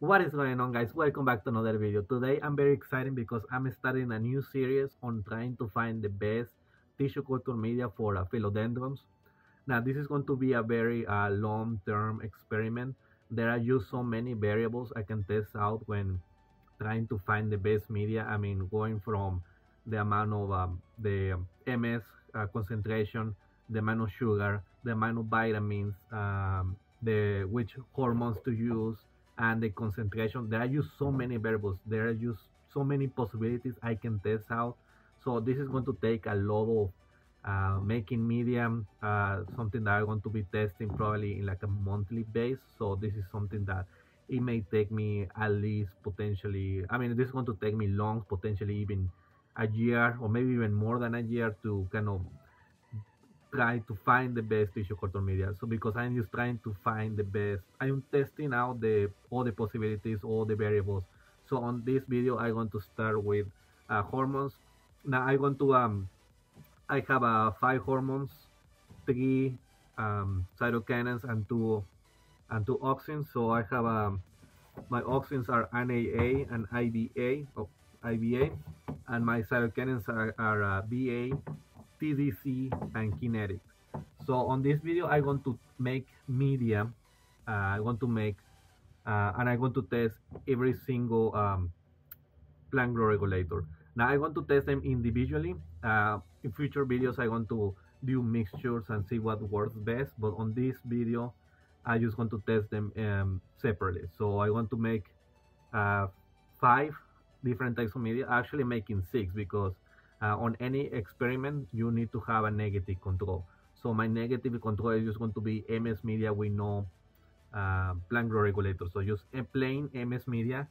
What is going on, guys? Welcome back to another video. Today I'm very excited because I'm starting a new series on trying to find the best tissue culture media for philodendrons. Now this is going to be a very long-term experiment. There are just so many variables I can test out when trying to find the best media. I mean, going from the amount of the MS concentration, the amount of sugar, the amount of vitamins, the which hormones to use, and the concentration. There are just so many variables. There are just so many possibilities I can test out. So this is going to take a lot of making medium, something that I'm going to be testing probably in like a monthly base. So this is something that it may take me at least potentially, I mean, this is going to take me long, potentially even a year or maybe even more than a year to kind of try to find the best tissue culture media. So because I'm just trying to find the best, I'm testing out the all the possibilities, all the variables. So on this video, I'm going to start with hormones. Now I want to I have 5 hormones, 3 cytokinins, and two auxins. So I have my auxins are NAA and IBA, and my cytokinins are BA, TDC, and kinetic. So on this video, I want to make media. I want to make and I want to test every single plant growth regulator. Now I want to test them individually. In future videos, I want to do mixtures and see what works best. But on this video, I just want to test them separately. So I want to make 5 different types of media. Actually, making 6 because on any experiment you need to have a negative control. So my negative control is just going to be MS media with no plant growth regulator. So just a plain MS media,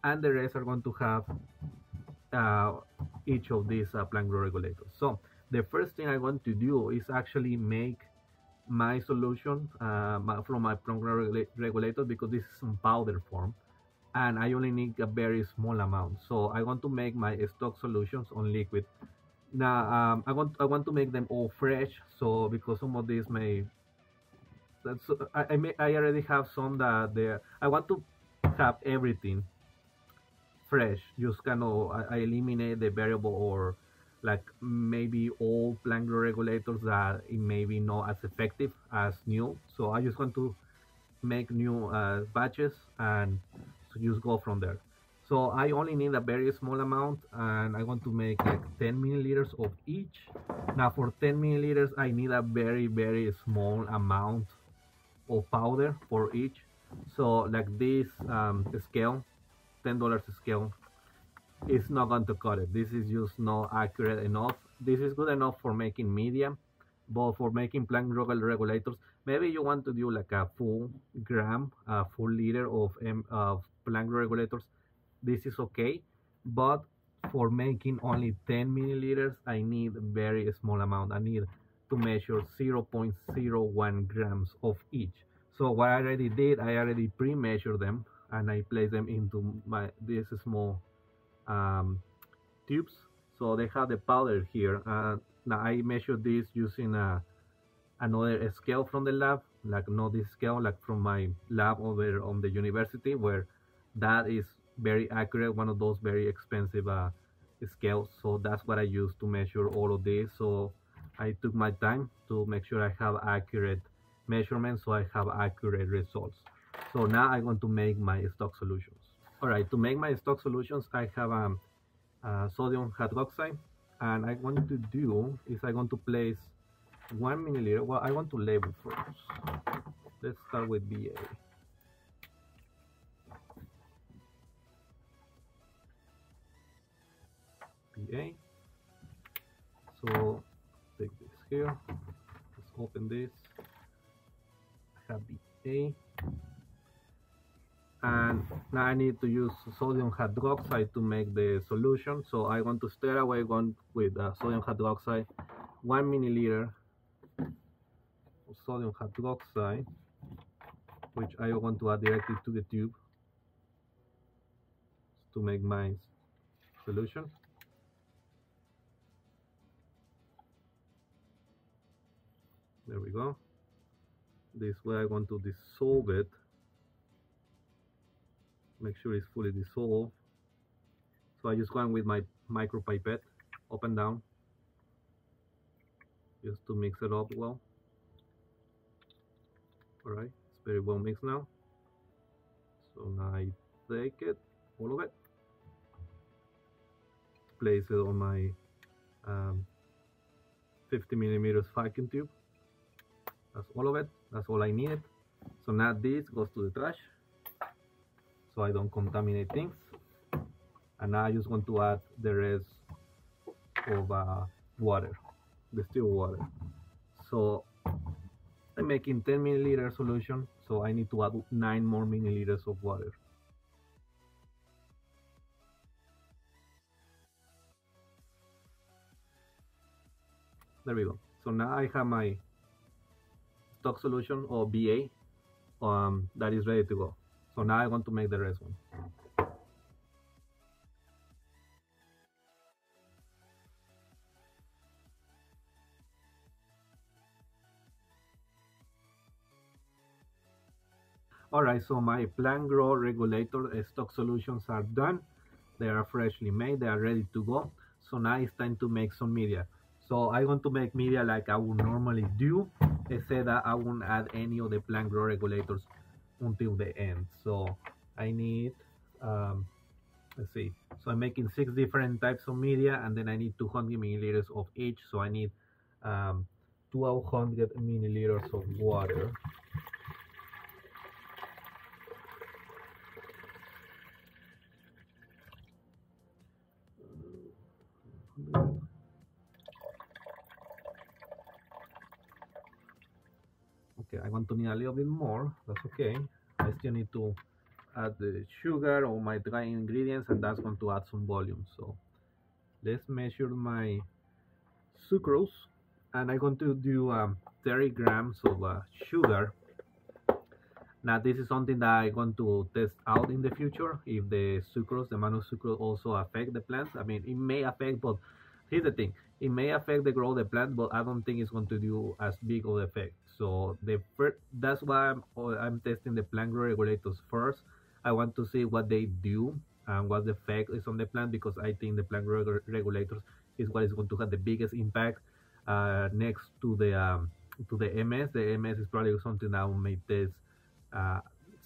and the rest are going to have uh, each of these plant growth regulators. So the first thing I want to do is actually make my solution from my plant growth regulator, because this is in powder form and I only need a very small amount. So I want to make my stock solutions on liquid. Now I want to make them all fresh. So because some of these may that's I already have some that there. I want to have everything fresh. Just kind of I eliminate the variable, or like maybe all plant growth regulators that it may be not as effective as new. So I just want to make new batches and so just go from there. So I only need a very small amount, and I want to make like 10 milliliters of each. Now for 10 milliliters, I need a very small amount of powder for each. So like this scale, $10 scale, is not going to cut it. This is just not accurate enough. This is good enough for making medium, but for making plant growth regulators, maybe you want to do like a full gram, a full liter of plant growth regulators. This is okay, but for making only 10 milliliters, I need a very small amount. I need to measure 0.01 grams of each. So what I already did, I already pre-measured them, and I place them into my this small um, tubes. So they have the powder here. Now I measured this using another scale from the lab, like not this scale, like from my lab over on the university, where that is very accurate, one of those very expensive scales. So that's what I use to measure all of this. So I took my time to make sure I have accurate measurements, so I have accurate results. So now I want to make my stock solutions. All right, to make my stock solutions, I have sodium hydroxide, and I want to do is I want to place 1 milliliter. Well, I want to label first. Let's start with BA. BA. So take this here. Let's open this. I have BA. And now I need to use sodium hydroxide to make the solution. So I want to straight away go with sodium hydroxide, 1 milliliter of sodium hydroxide, which I want to add directly to the tube to make my solution. There we go. This way I want to dissolve it make sure it's fully dissolved. So I just go in with my micro pipette, up and down, just to mix it up well. All right, it's very well mixed now. So now I take it, all of it, place it on my 50 millimeters vacuum tube. That's all of it. That's all I needed. So now this goes to the trash, so I don't contaminate things. And now I just want to add the rest of water, distilled water. So I'm making 10 milliliter solution, so I need to add 9 more milliliters of water. There we go. So now I have my stock solution, or BA, that is ready to go. So now I want to make the rest one. Alright, so my plant grow regulator stock solutions are done. They are freshly made, they are ready to go. So now it's time to make some media. So I want to make media like I would normally do, except that I won't add any of the plant grow regulators until the end. So I need, let's see, so I'm making 6 different types of media, and then I need 200 milliliters of each. So I need 1200 milliliters of water. Okay, I want to need a little bit more. That's okay. I still need to add the sugar or my dry ingredients, and that's going to add some volume. So let's measure my sucrose, and I'm going to do 30 grams of sugar. Now this is something that I'm going to test out in the future, if the sucrose, the amount of sucrose, also affect the plants. I mean, it may affect, but here's the thing, it may affect the growth of the plant, but I don't think it's going to do as big of an effect. So that's why I'm testing the plant growth regulators first. I want to see what they do and what the effect is on the plant, because I think the plant growth regulators is what is going to have the biggest impact next to the MS. The MS is probably something that I may test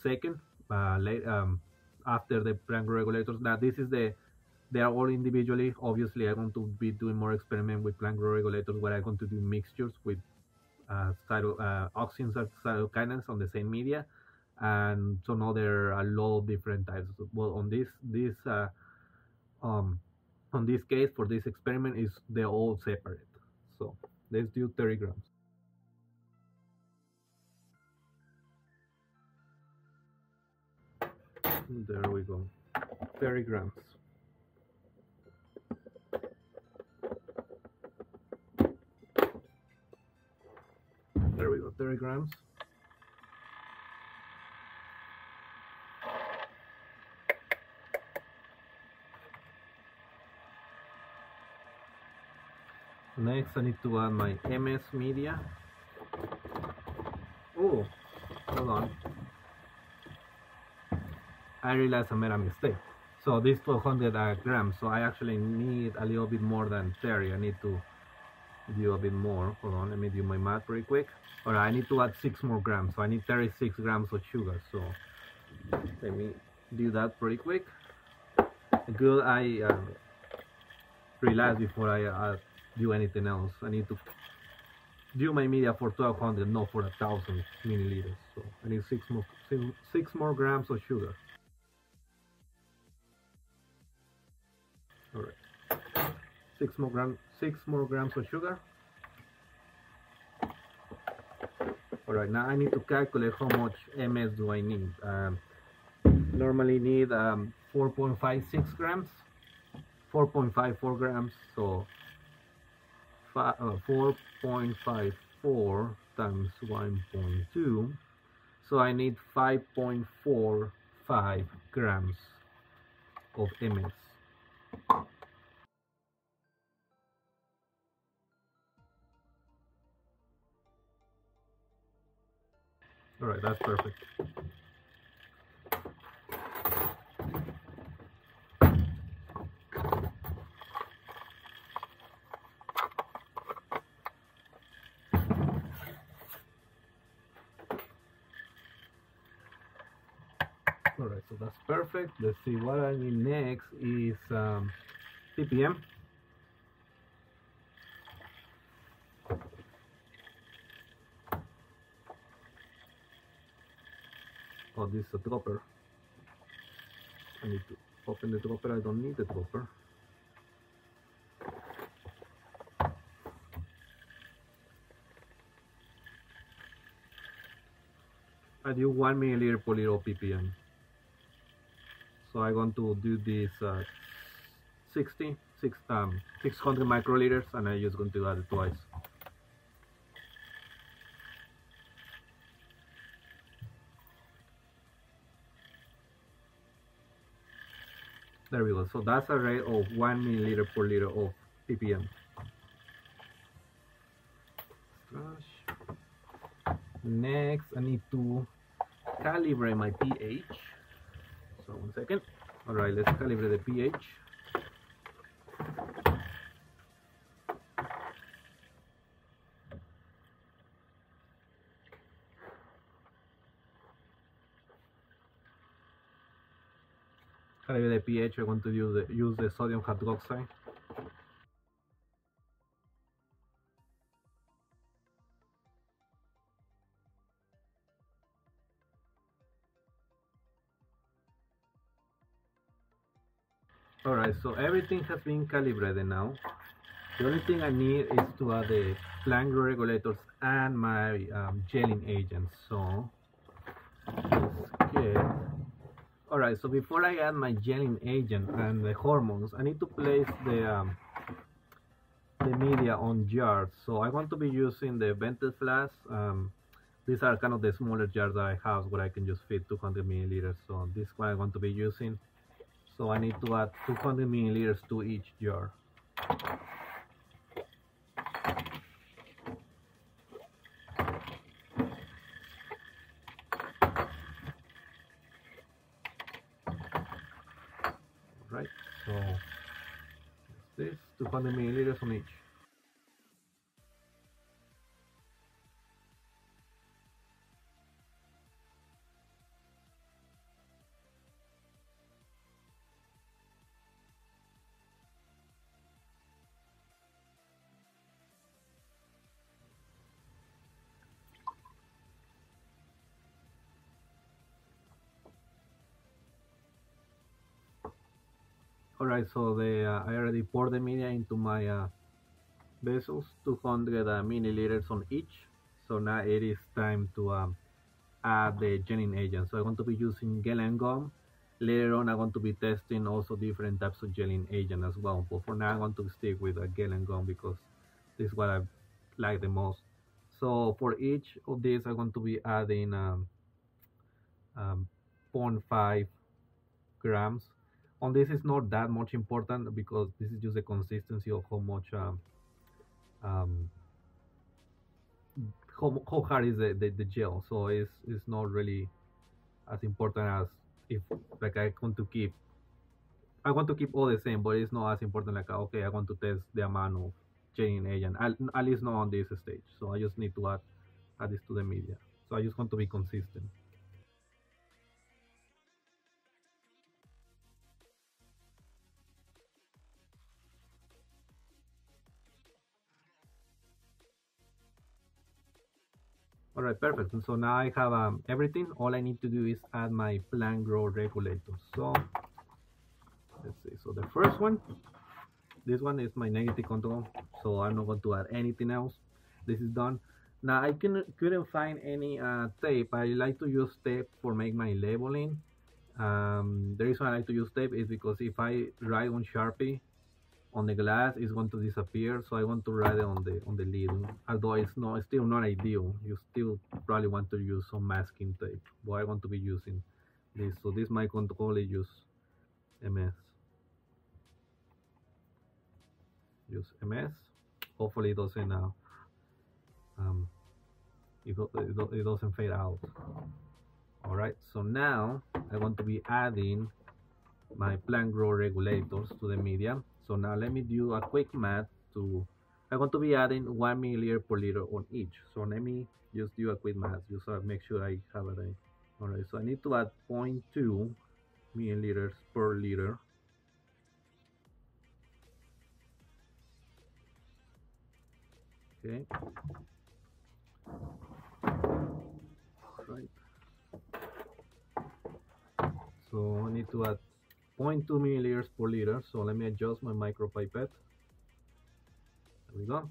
second, after the plant growth regulators. Now this is they are all individually. Obviously I'm going to be doing more experiment with plant growth regulators, where I'm going to do mixtures with auxins or cytokinins on the same media, and so now there are a lot of different types. Well, on this case, for this experiment, is they're all separate. So let's do 30 grams. There we go, 30 grams. There we go, 30 grams. Next, I need to add my MS media. Oh, hold on. I realized I made a mistake. So this 1200 grams, so I actually need a little bit more than 30. I need to do a bit more. Hold on, let me do my math pretty quick. Alright, I need to add 6 more grams, so I need 36 grams of sugar. So let me do that pretty quick. Good, I realized before I do anything else, I need to do my media for 1200, not for 1000 milliliters. So I need 6 more grams of sugar. All right, 6 more grams of sugar. All right, now I need to calculate how much MS do I need. Normally need 4.56 grams, 4.54 grams. So 4.54 times 1.2. So I need 5.45 grams of MS. All right, that's perfect. right, so that's perfect. Let's see what I need next is ppm. Oh, this is a dropper. I need to open the dropper. I don't need the dropper. I do 1 milliliter per liter of ppm. So I'm going to do this 600 microliters, and I'm just going to add it twice. There we go. So that's a rate of 1 milliliter per liter of ppm. Next, I need to calibrate my pH. So 1 second. All right, let's calibrate the pH. Calibrate the pH. I want to use the sodium hydroxide. Alright, so everything has been calibrated now. The only thing I need is to add the plant growth regulators and my gelling agents. So let's get... Alright, so before I add my gelling agent and the hormones, I need to place the media on jars. So I want to be using the vented flasks. These are kind of the smaller jars that I have where I can just fit 200 milliliters. So this one I want to be using. So I need to add 200 milliliters to each jar. Right, so this 200 milliliters on each. Alright, so I already poured the media into my vessels, 200 milliliters on each. So now it is time to add the gelling agent. So I'm going to be using gel and gum. Later on, I'm going to be testing also different types of gelling agent as well. But for now, I'm going to stick with gel and gum because this is what I like the most. So for each of these, I'm going to be adding 0.5 grams. On this is not that much important because this is just the consistency of how much um, how hard is the gel. So it's not really as important as if like I want to keep all the same, but it's not as important like okay, I want to test the amount of gelling agent, at least not on this stage. So I just need to add this to the media. So I just want to be consistent. All right, perfect. And so now I have everything. All I need to do is add my plant growth regulators. So let's see. So the first one, this one is my negative control. So I'm not going to add anything else. This is done. Now I couldn't find any tape. I like to use tape for make my labeling. The reason I like to use tape is because if I write on Sharpie on the glass, it's going to disappear. So I want to write it on the lid. Although it's still not ideal. You still probably want to use some masking tape. But I want to be using this. So this my control is use MS. Use MS. Hopefully it doesn't it doesn't fade out. All right. So now I want to be adding my plant growth regulators to the media. So now let me do a quick math to, I want to be adding 1 milliliter per liter on each. So let me just do a quick math, just make sure I have it right. All right, so I need to add 0.2 milliliters per liter. Okay, right. So I need to add zero point 0.2 milliliters per liter. So let me adjust my micropipette. There we go.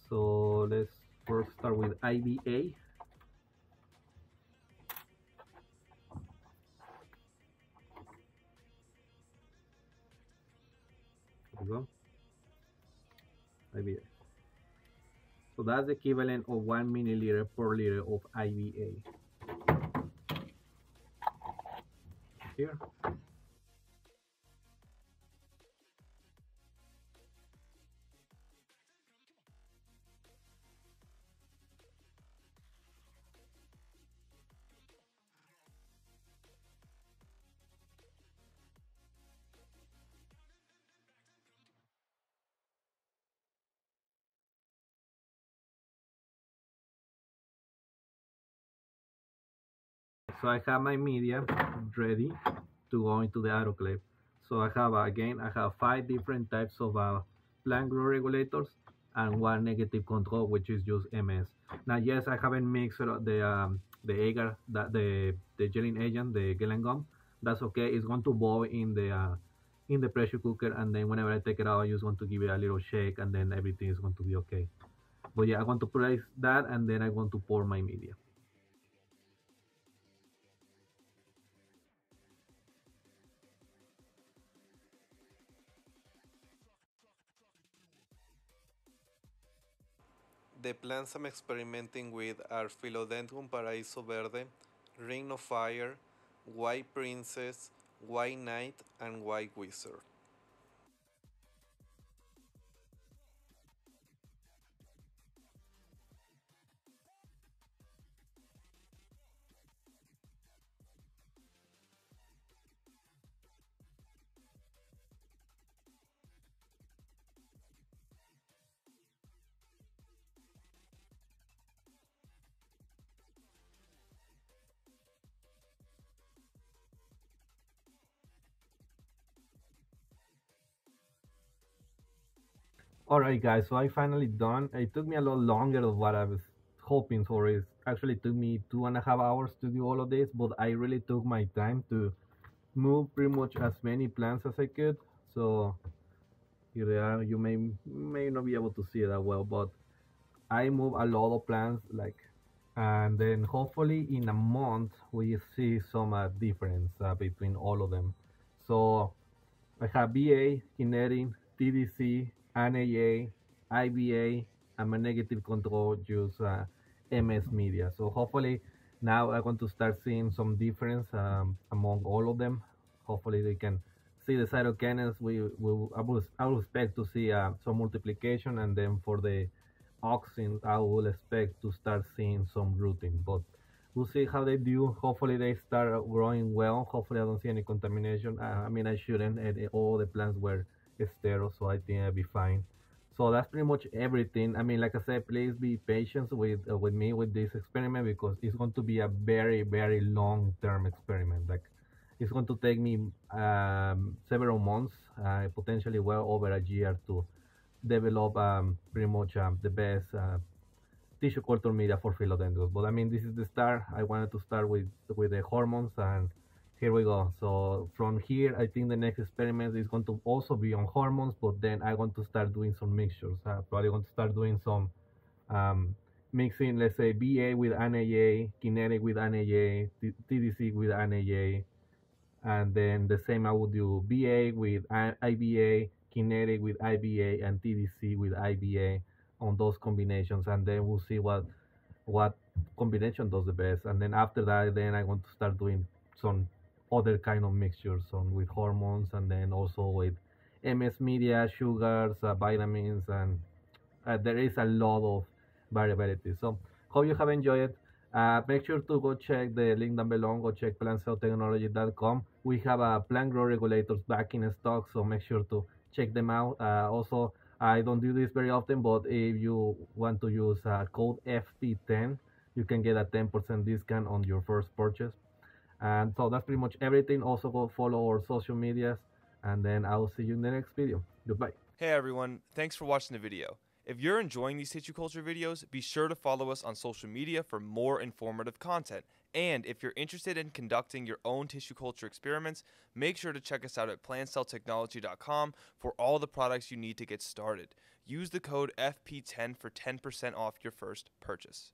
So let's first start with IBA. There we go. IBA. So that's the equivalent of 1 milliliter per liter of IBA here. So I have my media ready to go into the autoclave. So I have again I have 5 different types of plant growth regulators and one negative control, which is just MS. Now yes, I haven't mixed the agar the gelling agent, the gelling gum. That's okay. It's going to boil in the pressure cooker, and then whenever I take it out, I just want to give it a little shake, and then everything is going to be okay. But yeah, I want to place that, and then I want to pour my media. The plants I'm experimenting with are Philodendron Paraíso Verde, Ring of Fire, White Princess, White Knight, and White Wizard. Alright guys, so I finally done. It took me a lot longer of what I was hoping for. It actually took me 2.5 hours to do all of this, but I really took my time to move pretty much as many plants as I could. So here they are. You may not be able to see that well, but I move a lot of plants and then hopefully in a month we see some difference between all of them. So I have BA, kinetic, TDC, NAA, IBA, and my negative control use MS media. So hopefully now I'm going to start seeing some difference among all of them. Hopefully they can see the cytokinins. I will expect to see some multiplication, and then for the auxins, I will expect to start seeing some rooting. But we'll see how they do. Hopefully they start growing well. Hopefully I don't see any contamination. I mean I shouldn't. And all the plants were sterile, so I think I'll be fine. So that's pretty much everything. I mean, like I said, please be patient with me with this experiment because it's going to be a very very long term experiment. Like it's going to take me several months, potentially well over a year to develop pretty much the best tissue culture media for philodendrons. But I mean, this is the start. I wanted to start with the hormones, and here we go. So from here, I think the next experiment is going to also be on hormones, but then I want to start doing some mixtures. Probably going to start doing some um, mixing, let's say BA with NAA, kinetic with NAA, TDC with NAA, and then the same I would do BA with IBA, kinetic with IBA, and TDC with IBA on those combinations, and then we'll see what combination does the best. And then after that, then I want to start doing some other kind of mixtures on with hormones, and then also with MS media, sugars, vitamins, and there is a lot of variability. So hope you have enjoyed it. Make sure to go check the link down below. Go check plantcelltechnology.com. We have plant growth regulators back in stock, so make sure to check them out. Also, I don't do this very often, but if you want to use code FT10, you can get a 10% discount on your first purchase. And so that's pretty much everything. Also go follow our social medias, and then I will see you in the next video. Goodbye. Hey everyone, thanks for watching the video. If you're enjoying these tissue culture videos, be sure to follow us on social media for more informative content. And if you're interested in conducting your own tissue culture experiments, make sure to check us out at plantcelltechnology.com for all the products you need to get started. Use the code FP10 for 10% off your first purchase.